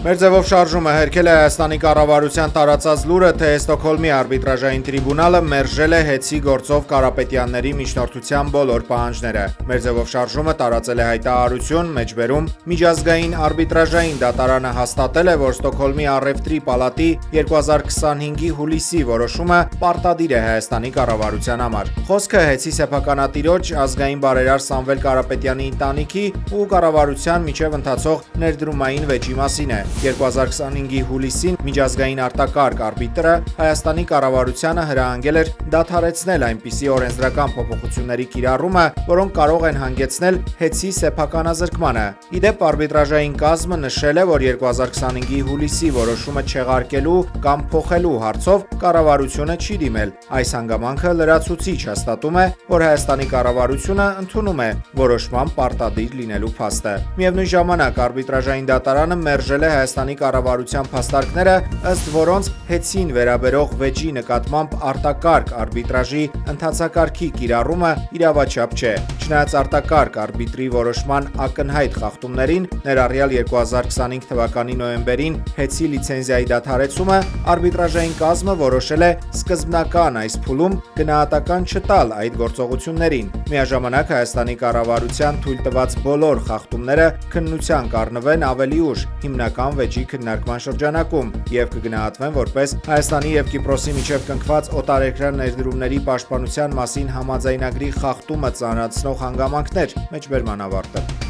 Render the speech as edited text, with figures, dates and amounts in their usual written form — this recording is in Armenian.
Մեր ձևով շարժումը հերքել է Հայաստանի կառավարության տարածած լուրը, թե Ստոկհոլմի արբիտրաժային տրիբունալը մերժել է հեծի գործով Կարապետյանների միջնորդության բոլոր պահանջները։ Մեր ձևով շարժումը տարածել է հայտարարություն, մեջբերում միջազգային արբիտրաժային դատարանը հաստատել է, որ Ստոկհոլմի առևտրի պալատի 2025-ի հուլիսի որոշումը պարտադիր է Հայաստանի կառավարության համար։ Խոսքը հեծի սեփականատիրոջ ազգային բարերար Սամվել Կարապետյանի ընտանիքի ու կառավարության միջև ընթացող ներդրումային վեճի մասին է։ 2025-ի հուլիսին միջազգային արտակարգ արբիտրը Հայաստանի կառավարությանը հրահանգել էր դադարեցնել այնպիսի օրենսդրական փոփոխությունների կիրառումը, որոնք կարող են հանգեցնել հեծի սեփականազրկմանը։ Իդեպ արբիտրաժային կազմը նշել է, որ 2025-ի հուլիսի որոշումը չեղարկելու կամ փոխելու հարցով կառավարությունը չի դիմել։ Այս հանգամանքը լրացուցիչ հաստատում է, որ Հայաստանի կառավարությունը ընդունում է որոշման պարտադիր լինելու փաստը։ Միևնույն ժամանակ արբիտրաժային դատարանը մերժել է Հայաստանի կառավարության փաստարկները, ըստ որոնց հեծին վերաբերող վեճի նկատմամբ արտակարգ արբիտրաժի ընթացակարգի կիրառումը իրավաչափ չէ։ Չնայած արտակարգ արբիտրի որոշման ակնհայտ խախտումներին, ներառյալ 2025 թվականի նոյեմբերին հեծի լիցենզիայի դադարեցումը, արբիտրաժային կազմը որոշել է սկզբնական այս փուլում գնահատական չտալ այդ գործողություններին։ Միաժամանակ Հայաստանի կառավարության թույլ տված բոլոր խախտումները քննության կառնվեն ավելի ուշ հիմնական վեճի քննարկման շրջանակում և կգնահատվեն որպես Հայաստանի և Կիպրոսի միջև կնքված օտարերկրյա ներդրումների պաշտպանության մասին համաձայնագրի խախտումը ծանրացնող հանգամանքներ։ Մեջբերման ավարտը։